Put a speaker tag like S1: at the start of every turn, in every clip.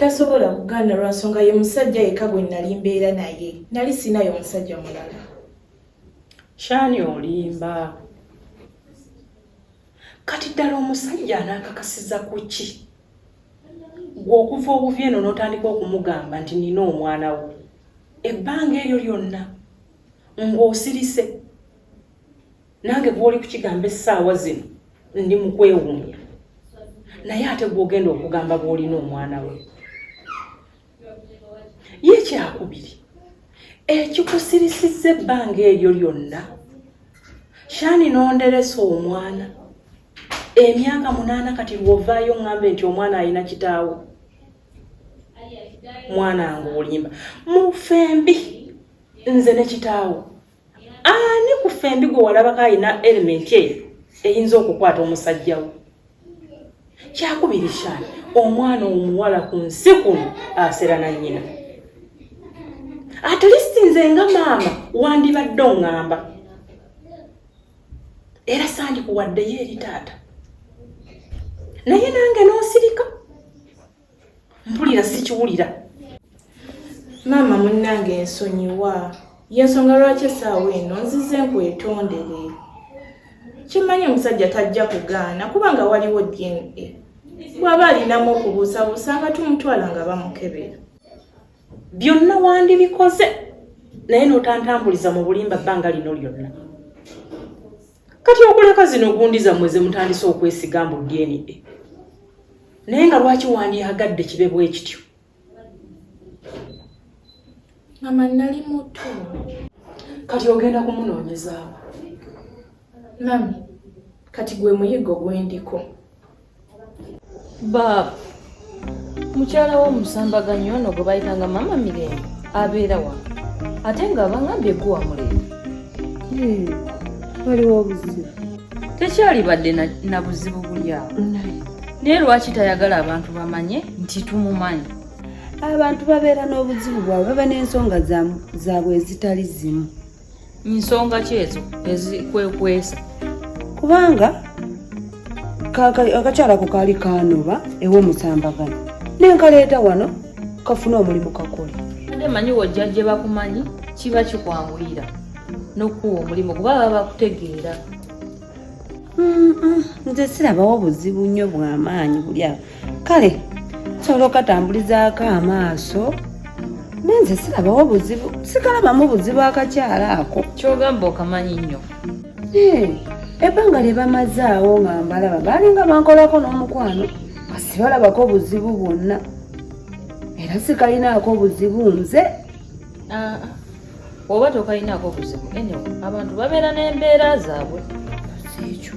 S1: tasobola kugaana lwa nsonga ye musajja yekka gwe nali mbeera naye, nali sinayo omusajja mulala.
S2: Shani olimba. Kati ddala omusajja anaakakasiza ku ki? Gwe okuva obuvi eno n'otandika okumugamba nti nina omwana wo. Ebbanga eryo lyonna ng'osirise. Nange bw'oli kukigamba essaawa zino ndi mu kwewuunya. Naye ate gw'ogenda okugamba bw'olina omwana we. Ye kyakubiri. Ekikusirisizza ebbanga eryo lyonna. Shani n'onderesa omwana. Emyaka 8 kati lw'ovaayo ngambe nti omwana alina kitaawe. Mwana wange olimba. Mu ffembi nze ne kitaawe. Ani ku ffembi gwe walabako alina element eyo eyinza okukwata omusajja we. Kyakubiri Shani, omwana omuwala ku nsi kuno asera na nnyina. At least nze nga maama wandibadde oŋŋamba. Era sandikuwaddeyo eri taata. Naye nange n'osirika. Mpulira sikiwulira.
S1: Maama munnange ensonyiwa. Y'ensonga lwaki essaawa eno nzize nkwetondere. Kimanyi omusajja tajja kugaana kubanga waliwo DNA. Bw'aba alinamu okubuusabuusa nga tumutwala nga bamukebera.
S2: Byonna wandibikoze naye n'otantambuliza mu bulimba bbanga lino lyonna. Kati okuleka zino gundi zammwe ze mutandise okwesiga mbu DNA. Naye nga lwaki wandyagadde kibe bwe kityo?
S1: Mama nali muto.
S2: Kati ogenda kumunoonyezaawo.
S1: Mami, kati gwe muyigo gwendiko.
S3: Baba, mukyala w'omusambaganyi ono gwe bayitanga Mama Mirembe abeera wa. Ate nga bangambye gwe wamulebe.
S4: Waliwo obuzibu.
S3: Tekyalibadde na buzibu buli awo. Naye lwaki tayagala abantu bamanye nti tumumanyi?
S4: Abantu babeera n'obuzibu bwabwe baba n'ensonga zaabwe ezitali zimu.
S3: Nsonga ki ezo ezikwekwesa?
S4: Kubanga akakyala ko kaali kanoba ew'omusambaganyi. N'enkaleeta wano kafuna omulimu kakola.
S3: Ate manyi wojja gye bakumanyi kiba kikwanguyira n'okuwa omulimu kuba baba bakutegeera.
S4: Nze sirabawo buzibu nnyo bw'amaanyi buli awo. Kale sobola okatambulizaako amaaso. Nenze sirabawo buzibu. Sikalabamu buzibu akakyala ako.
S3: Kyogamba okamanyi nnyo.
S4: Ebbanga lye bamazaawo nga mbalaba baalinga bankolako n'omukwano kasi balabako obuzibu bwonna. Era sikalinaako buzibu nze.
S3: Oba tokalinaako buzibu enyo abantu babeera n'embeera zaabwe.
S4: Siekyo.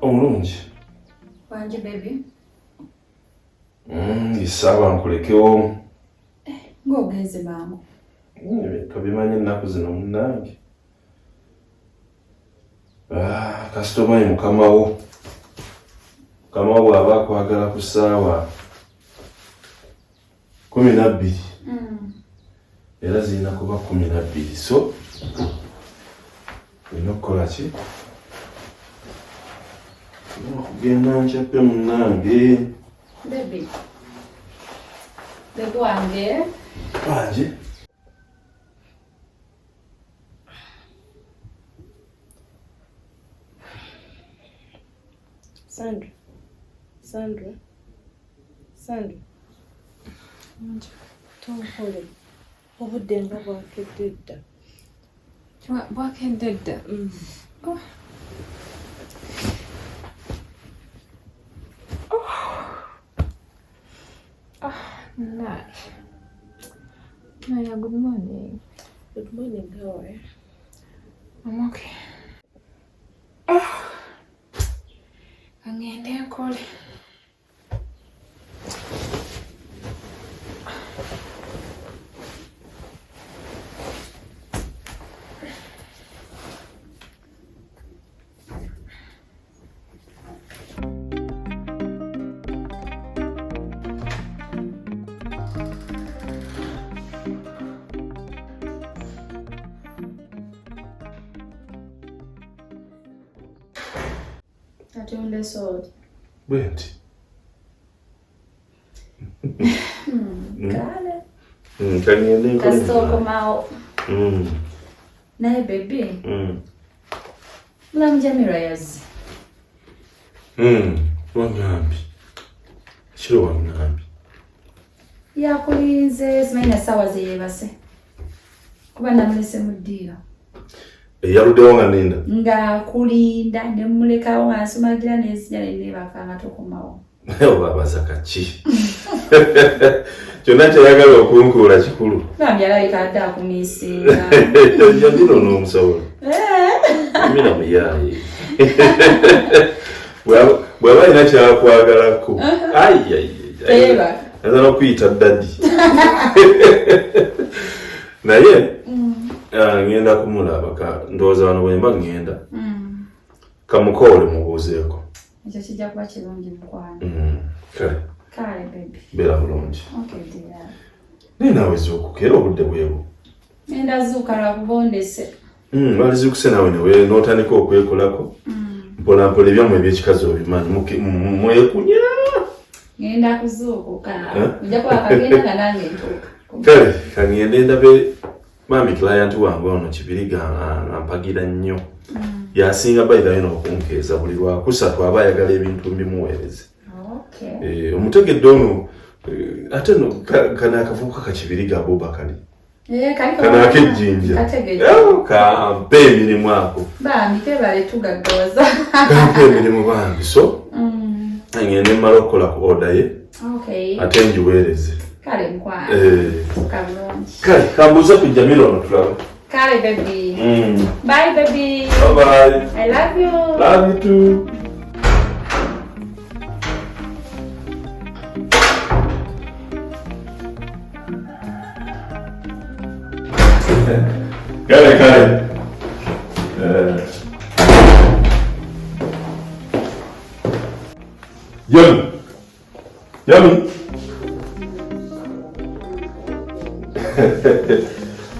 S5: Omulungi.
S1: Wanje baby.
S5: Isaba nkulekewo.
S1: Ng'ogenze maama.
S5: Tobimanyi ennaku zino munnange. Kasitoma ye mukamawo. Mukamawo bw'aba akwagala ku ssaawa 12. Era zirina kuba 12. So olina okukola ki? Okugenda nkyappe munnange.
S1: Baby.
S3: Wange.
S5: Wange.
S1: Sandra. Tonkole. Obudde nga bwakedde dda.
S3: Bwakedde dda. Naya, good morning.
S1: Good morning, how are you?
S3: I'm okay. Angende nkole. Atunde soda.
S5: Bwenti.
S3: Kale.
S5: Kangende nkole.
S3: Kasoko mao. Naye baby. Mulamu Jamira yazi.
S5: Wangambi. Kiro wangambi.
S3: Yakulinze simanyi sawa ze yebase. Kuba namulese mu ddiiro.
S5: Eyaluddewo nga nenda.
S3: Nga kulinda ne mulekawo nga nsumagira n'ensinya ne bakanga tokomawo.
S5: Babaza kaki. Kyonna kyayagala okunkuula kikulu.
S3: Bambi alabika adde akumiisinga.
S5: Jamiro n'omusobola. Jamiro muyaaye. Bw'aba alina kyakwagalako.
S3: Eba.
S5: Ayinza n'okuyita ddaddi. Naye ngenda kumulaba ndowooza wano bwe mba ngenda. Kamukoole mubuuzeeko.
S3: Ekyo kijja kuba kirungi mukwano. Kale baby.
S5: Beera bulungi.
S3: Okay dear.
S5: Naye naawe z'okukera obudde bwebu.
S3: Ngenda zuuka lwa kubondese.
S5: Balizikuse naawe newe n'otandika okwekolako. Mpolampola ebyammwe eby'ekikazi obimanyi mwekunya.
S3: Ngenda kuzuukuka. Ojja kuba akagenda nga nange ntuuka.
S5: Kale kangende ndabe mami client wange ono Kibiriga ampagira nnyo. Yasinga bayita ino okunkeeza buli lwakusatu aba ayagala ebintu mbimuweereze.
S3: Okay.
S5: Omutegedde ono ate no kana akavubuka ka Kibiriga Abubakari. Kana akejjinja. Kampe emirimu ako.
S3: Bambi tebale tugaggawaza.
S5: Kampe emirimu bambi so. Ngende mmala okukola ku order ye.
S3: Okay.
S5: Ate njiweereze.
S3: Kale mkwano. Kabulungi.
S5: Kale kambuuza ku Jamiro ono tulaba.
S3: Kale baby. Bye baby.
S5: Bye bye.
S3: I love you.
S5: Love you too. Kale. Yummy.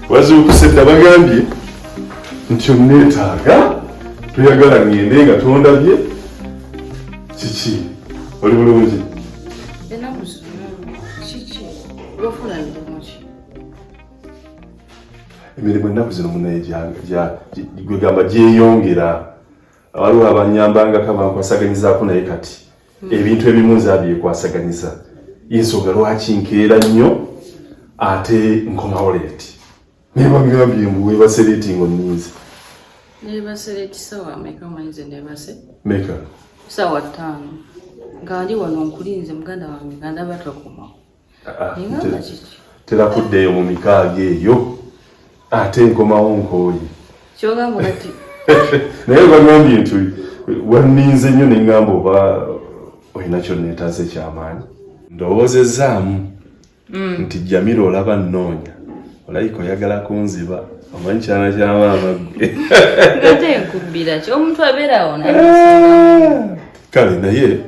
S5: Wazuukusetta bagambye nti onneetaaga tuyagala ngende nga tondabye kiki oli bulungi
S4: Ennaku zino kiki lwofuna mirimu ki?
S5: emirimu ennaku zino munaye gwegamba gyeyongera waliwo abanyambangako abankwasaganyizaako naye kati ebintu ebimu nze abyekwasaganyiza y'ensonga lwaki nkeera nnyo ate nkomawo leeti naye bagambye mbu weebase leeti ng'onninze
S4: Neebase leeti ssaawa ameka omanyize neebase?
S5: meka
S4: ssaawa 5 nga ndi wano nkulinze muganda wange nga ndaba tokomawo. Engamba kiki?
S5: terakuddeeyo mu mikaaga eyo ate nkomawo nkooye
S4: Kyogamba kati
S5: naye bagambye nti wanninze nnyo ne ngamba oba olina kyonneetaze ekyamaanyi ndowoozezaamu nti Jamiro olaba nnoonya olayika oyagala kunziba omanyi kyana kya maama gwe
S4: ngate nkubbira ki omuntu abeerawo
S5: kale naye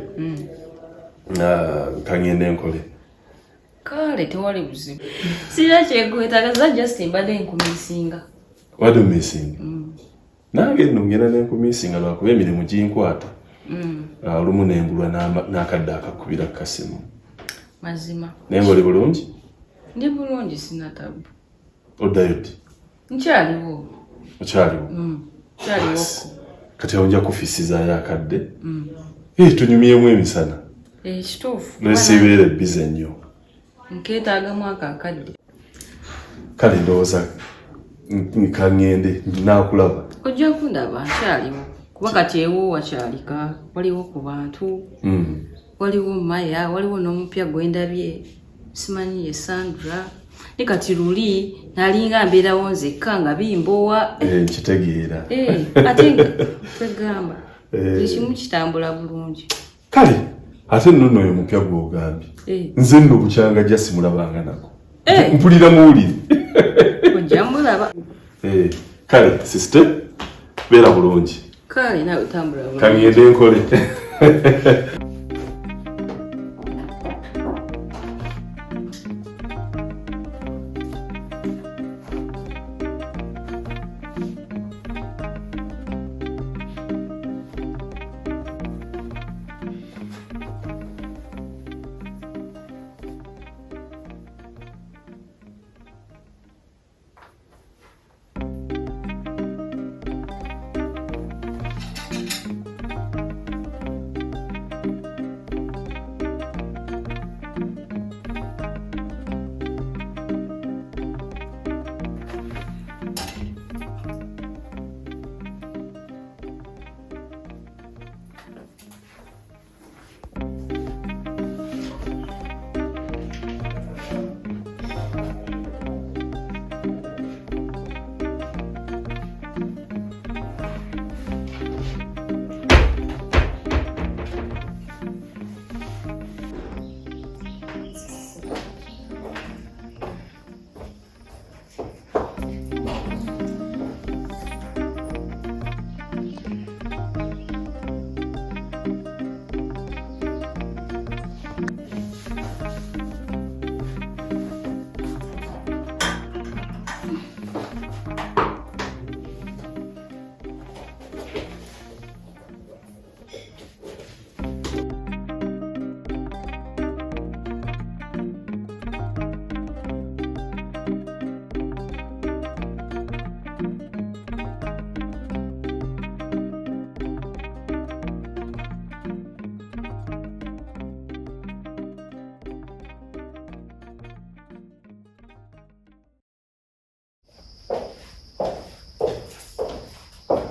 S5: kangende nkole
S4: kale tewali buzibu sirina kyekwetagaza Justin mbadde nkumiisinga
S5: wadde omiisinga nange nno ngenda nenkumiisinga lwakuba emirimu ginkwata olumu nembulwa n'akadde akakubira kasimu
S4: mazima
S5: naye ng'oli bulungi
S3: Ndi bulungi sina tabu.
S5: Oddayo ddi?
S3: Nkyaliwo.
S5: Okyaliwo?
S3: Kyaliwo.
S5: Kati onja kufisizayo akadde? Tunyumyemu emisana.
S3: Kituufu.
S5: Nesibeera ebbize nnyo.
S3: Nkeetaagamu akakadde.
S5: Kale ndowooza nkangende naakulaba.
S3: Ojja kundaba nkyaliwo. Kuba kati ewo wakyalika, waliwo ku bantu. Waliwo Maya, waliwo n'omupya gwendabye. Simanyi ye Sandra. Ni kati luli nalinga mbeerawo nzekka nga bimbowa.
S5: Nkitegeera.
S3: Ate twegamba. Ekimu kitambula bulungi.
S5: Kale ate nno oyo mupya gw'ogambye. Nze nno bukyanga jja simulabanga nako. Mpulira muwulire.
S3: Ojja mulaba.
S5: Kale sisite beera bulungi.
S3: Kale nawe tambula bulungi.
S5: Kangende nkole.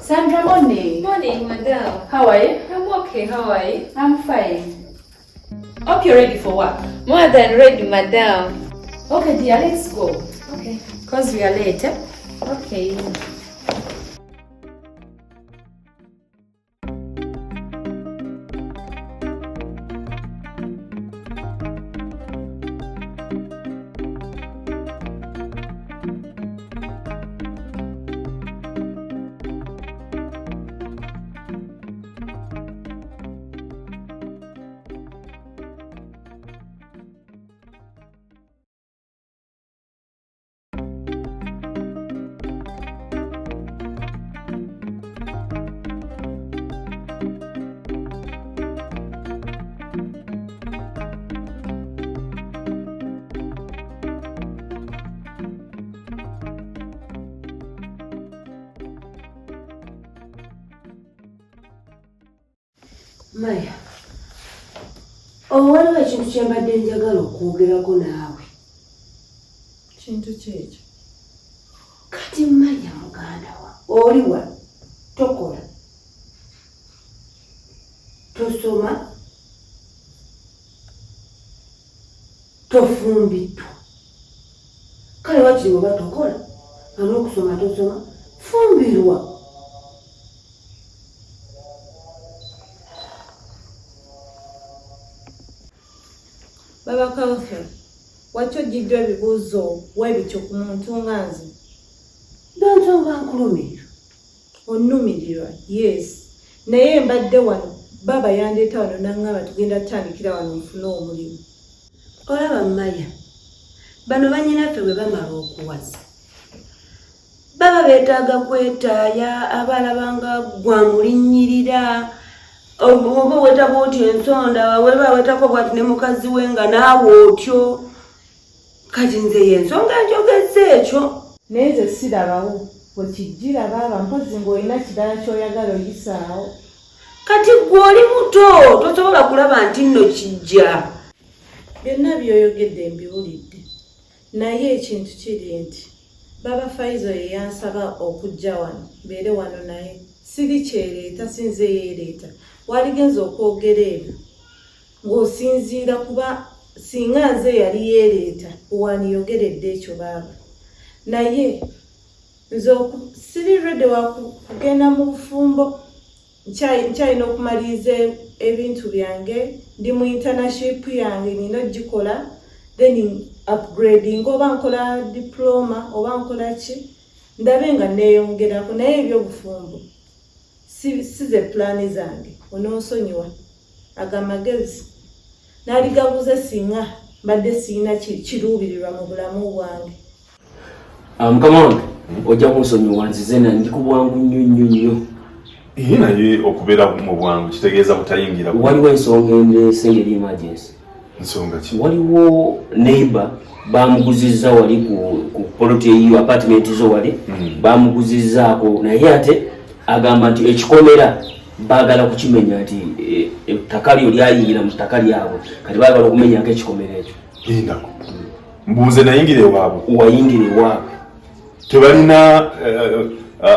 S1: Sandra, morning.
S6: Morning, madam.
S1: How are you?
S6: I'm okay. How are you?
S1: I'm fine. Hope you're ready for work.
S6: More than ready, madam.
S1: Okay, dear, let's go.
S6: Okay.
S1: Because we are late.
S6: Okay.
S4: Maya, waliwo ekintu kye mbadde njagala okwogerako naawe.
S1: Kintu kyekyo.
S4: Kati Maya muganda wa oli wa tokola tosoma tofumbiddwa. Kale wakiri oba tokola n'okusoma tosoma fumbirwa.
S1: Baba Kaufe, wakyo giddwa ebibuuzo weebityo ku muntu nga nze.
S4: Nsonga nkulumirwa.
S1: Onnumirirwa, yes. Naye mbadde wano, baba yandeeta wano n'angamba tugenda tutandikira wano nfune omulimu.
S4: Olaba Maya, bano bannyinaffe bwe bamala okuwasa. Baba beetaaga kwetaaya abalaba nga gwamulinnyirira. Oba wetaba otyo ensonda, weba wetako bwati ne mukazi we nga naawe otyo. kati nze yensonga njogezza ekyo
S1: naye ze sirabawo bwe kijjira baaba mpozi ng'olina kirala ky'oyagala oyisaawo.
S4: kati gwe oli muto tosobola kulaba nti nno kijja.
S1: Byonna by'oyogedde mbiwulidde, naye ekintu kiri nti baba Faizo ye yansaba okujja wano mbeere wano naye siri kyereeta sinze yeereeta waligenza okwogera ebyo ng'osinziira kuba singa nze yali yeereeta waniyogeredde ekyo baaba. Naye nze siri rede wa kugenda mu bufumbo, nkyalina okumaliriza ebintu byange, ndi mu internship yange nina ogikola then upgrading oba nkola diploma oba nkola ki ndabe nga neeyongerako, naye ebyobufumbo size plani zange. Onoonsonyiwa agamagezi naaligabuze singa mbadde siina kiruubirirwa mu bulamu bwange.
S7: Mukama wange ojja kunsonyiwa nzize ndi ku bwangu nnyo.
S5: naye okubeera mu bwangu kitegeeza butayingira.
S7: Waliwo ensonga endeese ngeri emergency.
S5: Nsonga ki?
S7: Waliwo neighbor bamuguzizza wali ku poloti eyo apartment zo wali bamuguzizzaako, naye ate agamba nti ekikomera baagala kukimenya nti ettaka lyo lyayingira mu ttaka lyabwe, kati baagala okumenyako ekikomera ekyo.
S5: Yindako mbuuze nayingira ewaabwe.
S7: Wayingira ewaabwe.
S5: Tebalina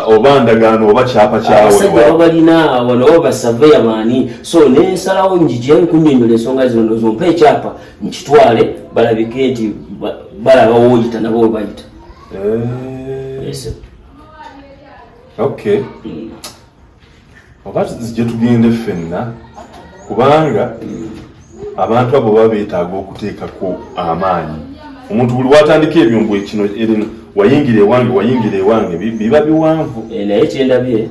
S5: oba ndagaano oba kyapa kyawe?
S7: Abasajja babalina wano oba surveyor maani, so nensalawo njije nkunnyonnyola ensonga zino ndozompa ekyapa nkitwale balabike nti balaba wooyita nabo we bayita. Yes.
S5: Okay. Oba zijje tugende ffenna kubanga abantu abo baba beetaaga okuteekako amaanyi. Omuntu buli watandika ebyombo ekino wayingira ewange biba biwanvu.
S7: Naye kyendabye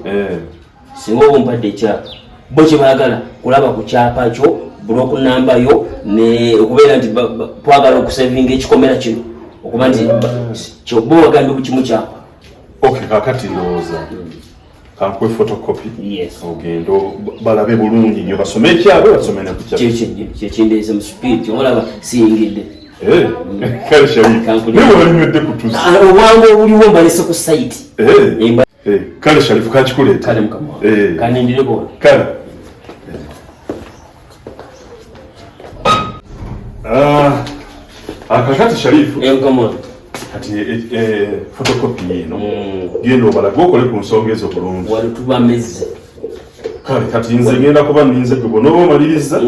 S7: singa oba ompadde ekyapa bo kye baagala kulaba ku kyapa kyo bulooku namba yo okubeera nti twagala okusevinga ekikomera kino okuba nti bo bagambye ku kimu kyapa.
S5: Okay, kakati ndowooza kankuwe photocopy.
S7: Yes.
S5: Ogenda balabe bulungi nnyo basome ekyapa basome ne ku kyapa.
S7: Kyekindeeze mu speed olaba siyingidde.
S5: Kale Sharifu niwe walinywedde kutuzi
S7: obwangu obuliwo mbalese ku site.
S5: Kale Sharifu kakikuleeta.
S7: Kale mukama kanindire bona.
S5: Kale akakati Sharifu
S7: mukama
S5: kati photocopy eno genda obalaga okole ku nsonga ezo bulungi.
S7: wali tuba mezze.
S5: Kale kati nze ngenda kuba nninze gwe n'oba omaliriza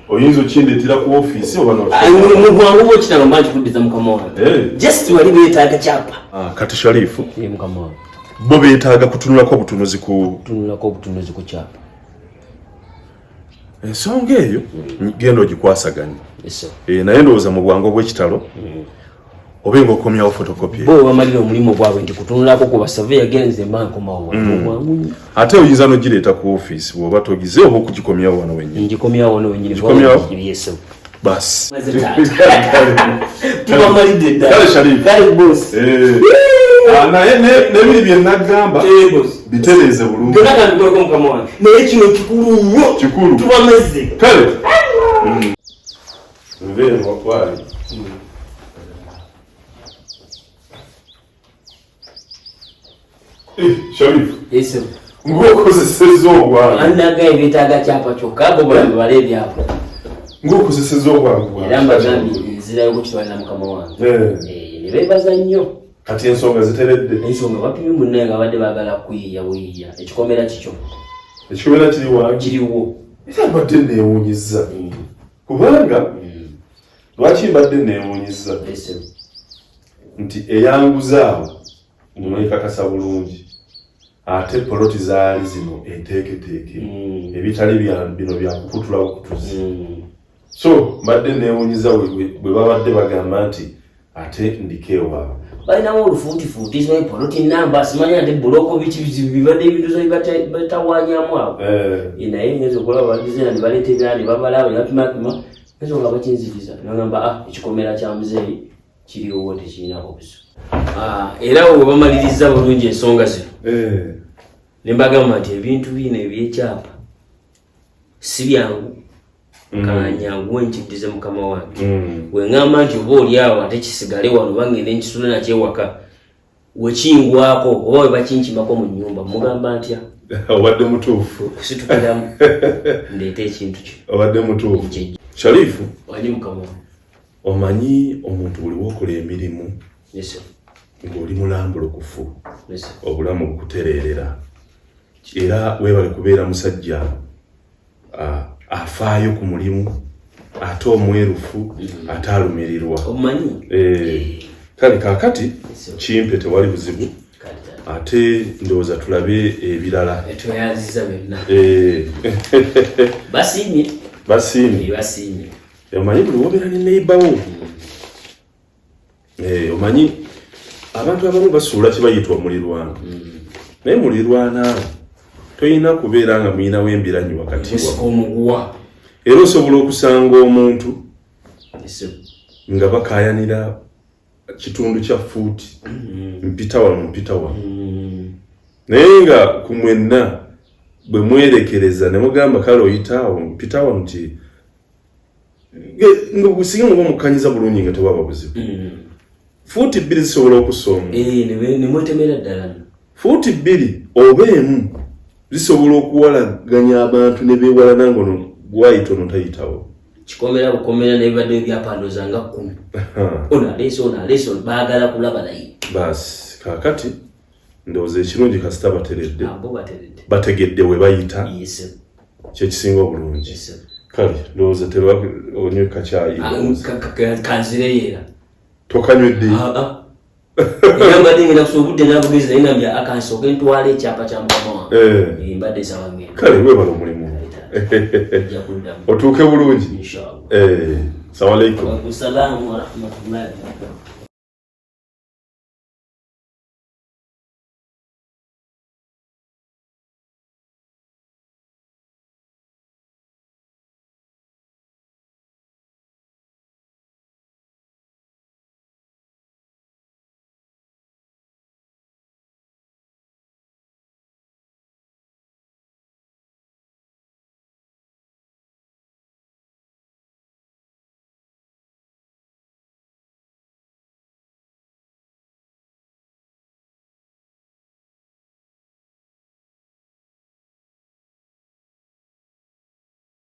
S5: oyinza okindeetera ku ofiisi oba
S7: mubwangu bwekitalo mba nkikuddiza mukama wange just wali beetaaga kyapa.
S5: Kati Sharifu
S7: mukama wange
S5: bo beetaaga kutunulako obutunuzi
S7: ku kyapa.
S5: Ensonga eyo genda ogikwasaganya. Naye ndowooza mu bwangu obw'ekitalo obe ng'okomyawo photocopy.
S7: Bo bamalira omulimu gwabwe nti kutunulako ku basave yagenze mba nkomawo mubwangu.
S5: Ate oyinza n'ogireeta ku ofiisi bw'oba togize oba okugikomyawo wano wennyini.
S7: Ngikomyawo wano wennyini. Yes.
S5: Basi.
S7: Tubamalidde ddala.
S5: Kale Sharifu.
S7: Kale boss.
S5: Naye n'ebiri bye nagamba bitereeze bulungi.
S7: Byonna kandikoleko mukama wange. Naye kino kikulu nnyo.
S5: Kikulu.
S7: Tubamezze.
S5: Kale. Nveere wakwali. Sharifu.
S7: Yes.
S5: Ng'okozesezza obwangu.
S7: Annaga ebyetaaga kyapa kyokka bo bala ebyabwe.
S5: Ng'okozesezza obwangu bwange.
S7: Era mbagambye nzirayo kukitwalira mukama wange. Ne beebaza nnyo.
S5: Kati ensonga ziteredde.
S7: Ensonga bapimye munnaye nga badde baagala kuyiiya ekikomera kikyo.
S5: Ekikomera kiri wange.
S7: Kiriwo.
S5: Era mbadde neewuunyizza. Kubanga lwaki mbadde neewuunyizza nti eyanguzaawo mwekakasa bulungi ate poloti zaali zino enteeketeeke ebitali bino byakukutula bukutuzi. So mbadde neewuunyiza bwe babadde bagamba nti ate ndiko ewaabwe.
S7: Balinawo olufuutifuuti zo poloti namba simanya nti buloko bibadde ebintu zo batawanyamu abo. Naye ngeze okulaba badizena ne baleeta ebyala ne babalaba ne bapimakima ensonga bakinziriza nagamba ekikomera kya muzeeyi kiriwo tekirinako busu. Era bwe bamaliriza bulungi ensonga zino ne mbagamba nti ebintu bino ebyekyapa si byangu kanyangu nkidize mukama wange wengamba nti oba oli awo ate kisigale wano bangende nkisula nakyewaka wekingwako oba webakinkimako mu nnyumba mugamba ntya
S5: obadde mutuufu
S7: situkiramu ndeeta ekintu kyo
S5: obadde mutuufu Sharifu
S7: wali mukama
S5: omanyi omuntu buli wokola emirimu
S7: yes
S5: ng'oli mulambulukufu obulamu bukutereerera era weebale kubeera musajja afaayo ku mulimu ate omwerufu ate alumirirwa
S7: omanyi
S5: kale kaakati kimpe tewali buzibu ate ndowooza tulabe ebirala
S7: etweyaziza byonna basiimye
S5: omanyi buli wobeera ne neighbour omanyi abantu abamu basuula kibayitwa mulirwana naye mulirwana toyina kubeera nga muyinawo embiranyi wakati
S7: omuguwa
S5: era osobola okusanga omuntu nga bakayanira kitundu kya fuuti mpita wano naye nga ku mwenna bwe mwerekereza ne mugamba kale oyitaawo mpita wano nti singa muba mukanyiza bulungi nga tewaba buzibu fuuti 2 zisobola okusonga
S7: nemwetemera ddala
S5: fuuti 2 oba emu zisobola okuwalaganya abantu ne beewalana ngono bwayitono tayitawo
S7: kikomera bukomera nebibadde ebyapandoza nga 10 ono aleese baagala kulaba naye
S5: basi kaakati ndowooza ekirungi kasita bategedde we bayita kyekisinga obulungi kale ndowooza onywe kacyayi
S7: kanzireyeera
S5: tokanywedde
S7: era mbadde ngenda kusoba obudde n'abugezi naye ngambya akansooke ntwala ekyapa kya mukama wange mbadde nsaba ngenda
S5: kale webala omulimu otuuke bulungi. Salamu alaikum.
S7: Wa alaikum salaam wa rahmatullahi.